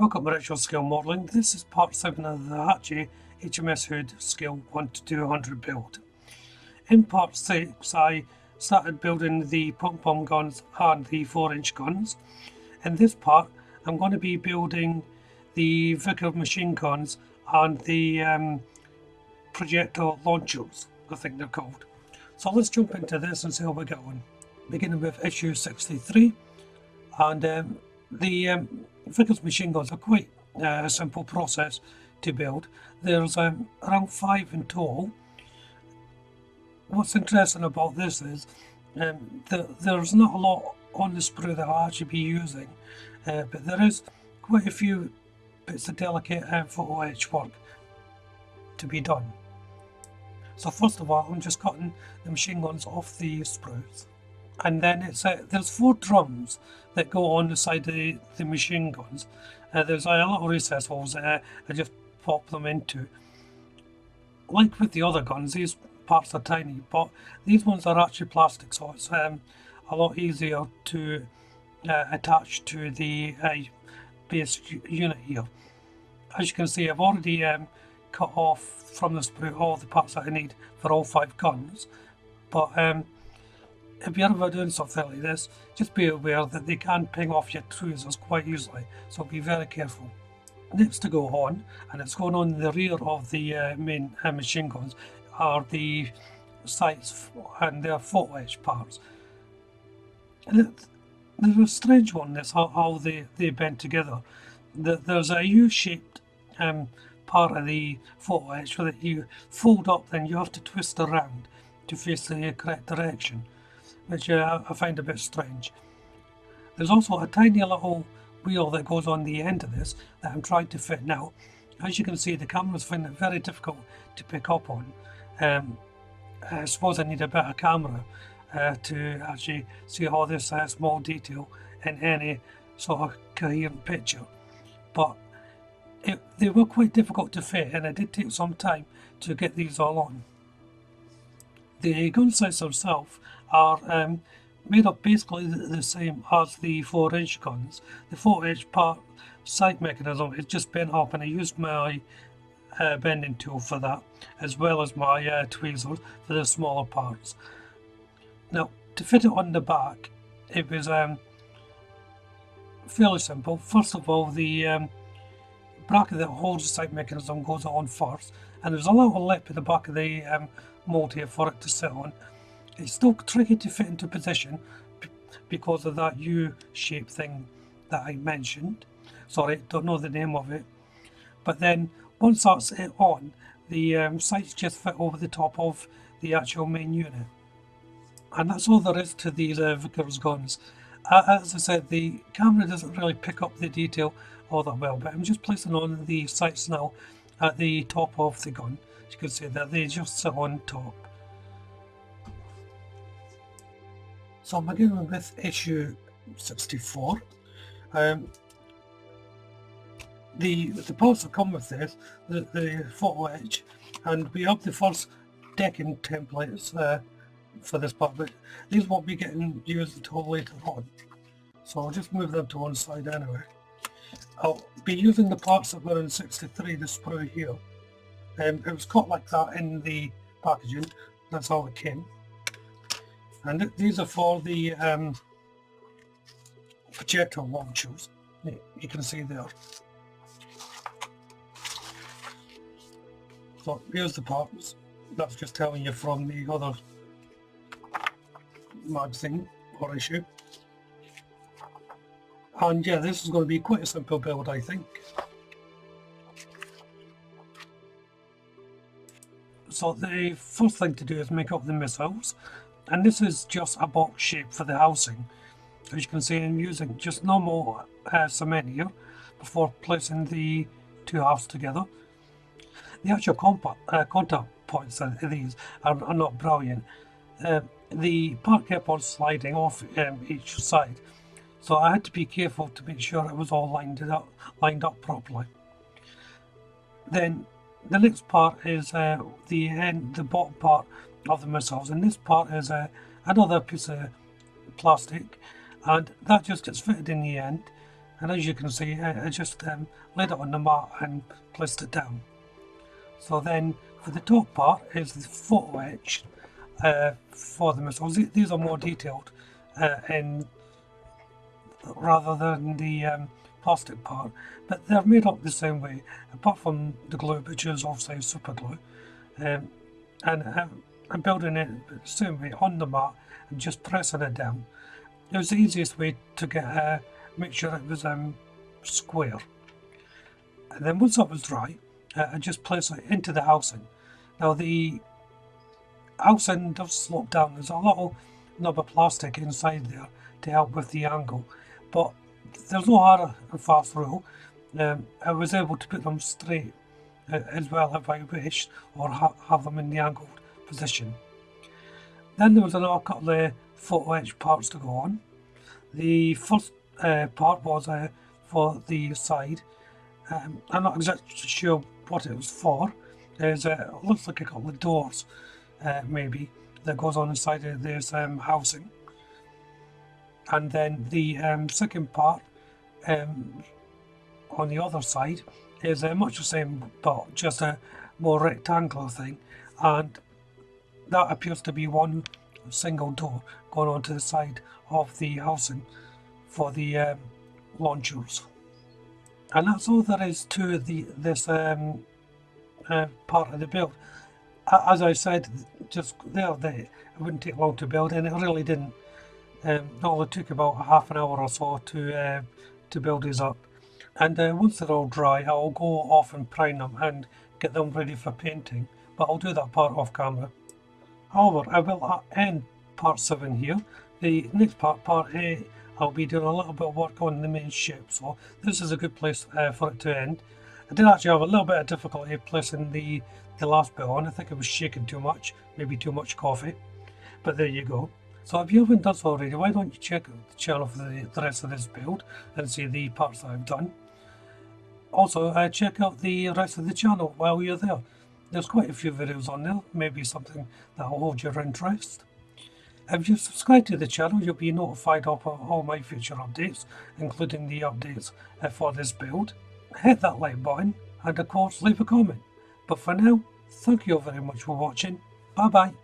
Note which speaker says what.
Speaker 1: Welcome to Retro Scale Modelling. This is part 7 of the Hachette HMS hood scale 1 to 200 build. In part 6 I started building the pom-pom guns and the 4-inch guns. In this part I'm going to be building the Vickers machine guns and the projectile launchers, I think they're called. So let's jump into this and see how we get on. Beginning with issue 63, and the Vickers machine guns are quite a simple process to build. There's around 5 in total. What's interesting about this is there's not a lot on the sprue that I'll actually be using, but there is quite a few bits of delicate photo etch work to be done. So first of all, I'm just cutting the machine guns off the sprues. And then there's 4 drums that go on the side of the machine guns. There's a little recess holes that I just pop them into. Like with the other guns, these parts are tiny, but these ones are actually plastic, so it's a lot easier to attach to the base unit here. As you can see, I've already cut off from the sprue all the parts that I need for all 5 guns, but if you're ever doing something like this, just be aware that they can ping off your tweezers quite easily, so be very careful. Next to go on, and it's going on the rear of the main machine guns, are the sights and their photo etch parts. And there's a strange one, that's how they bend together. There's a U-shaped part of the photo etch that you fold up, then you have to twist around to face the correct direction, which I find a bit strange. There's also a tiny little wheel that goes on the end of this that I'm trying to fit now. As you can see, the cameras find it very difficult to pick up on. I suppose I need a better camera to actually see all this small detail in any sort of coherent picture. But they were quite difficult to fit, and it did take some time to get these all on. The gun sights themselves are made up basically the same as the 4-inch guns. The 4-inch part sight mechanism is just bent up, and I used my bending tool for that, as well as my tweezers for the smaller parts. Now, to fit it on the back, it was fairly simple. First of all, the bracket that holds the sight mechanism goes on first, and there's a little lip at the back of the mold here for it to sit on. It's still tricky to fit into position because of that U-shaped thing that I mentioned. Sorry, don't know the name of it. But then once that's it on, the sights just fit over the top of the actual main unit. And that's all there is to these Vickers guns. As I said, the camera doesn't really pick up the detail all that well, but I'm just placing on the sights now at the top of the gun. As you can see that they just sit on top. So I'm beginning with issue 64. The parts that come with this, the photo etch, and we have the first decking templates for this part, but these won't be getting used until later on. So I'll just move them to one side anyway. I'll be using the parts that were in 63, the sprue here. It was cut like that in the packaging, that's how it came. And these are for the projectile launchers, you can see there. So here's the parts, that's just telling you from the other magazine or issue. And yeah, this is going to be quite a simple build, I think. So the first thing to do is make up the missiles, and this is just a box shape for the housing. As you can see, I'm using just normal cement here before placing the 2 halves together. The actual contact points of these are not brilliant. The part kept on sliding off each side, so I had to be careful to make sure it was all lined up properly. Then the next part is the bottom part of the missiles, and this part is another piece of plastic, and that just gets fitted in the end. and as you can see, I just laid it on the mat and placed it down. So then for the top part is the photo etch for the missiles. These are more detailed in rather than the plastic part, but they're made up the same way, apart from the glue, which is obviously super glue. And I'm building it the same way on the mat and just pressing it down. It was the easiest way to get make sure it was square. And then once that was dry, I just place it into the housing. Now the housing does slope down. There's a little knob of plastic inside there to help with the angle, but there's no hard and fast rule. I was able to put them straight as well if I wished, or have them in the angled position. Then there was another couple of photo etch parts to go on. The first part was for the side. I'm not exactly sure what it was for. It looks like a couple of doors, maybe, that goes on inside of this housing. And then the second part on the other side is much the same, but just a more rectangular thing, and that appears to be one single door going onto the side of the housing for the launchers. And that's all there is to this part of the build. As I said just there, it wouldn't take long to build, and it really didn't. It only took about half an hour or so to build these up. And once they're all dry, I'll go off and prime them and get them ready for painting, but I'll do that part off camera. However, I will end part 7 here. The next part 8, I'll be doing a little bit of work on the main ship, so this is a good place for it to end. I did actually have a little bit of difficulty placing the last bit on. I think I was shaking too much, maybe too much coffee, but there you go. So if you haven't done so already, why don't you check out the channel for the rest of this build and see the parts that I've done. Also, check out the rest of the channel while you're there. There's quite a few videos on there, maybe something that will hold your interest. If you subscribe to the channel, you'll be notified of all my future updates, including the updates for this build. Hit that like button and of course leave a comment. But for now, thank you very much for watching. Bye bye.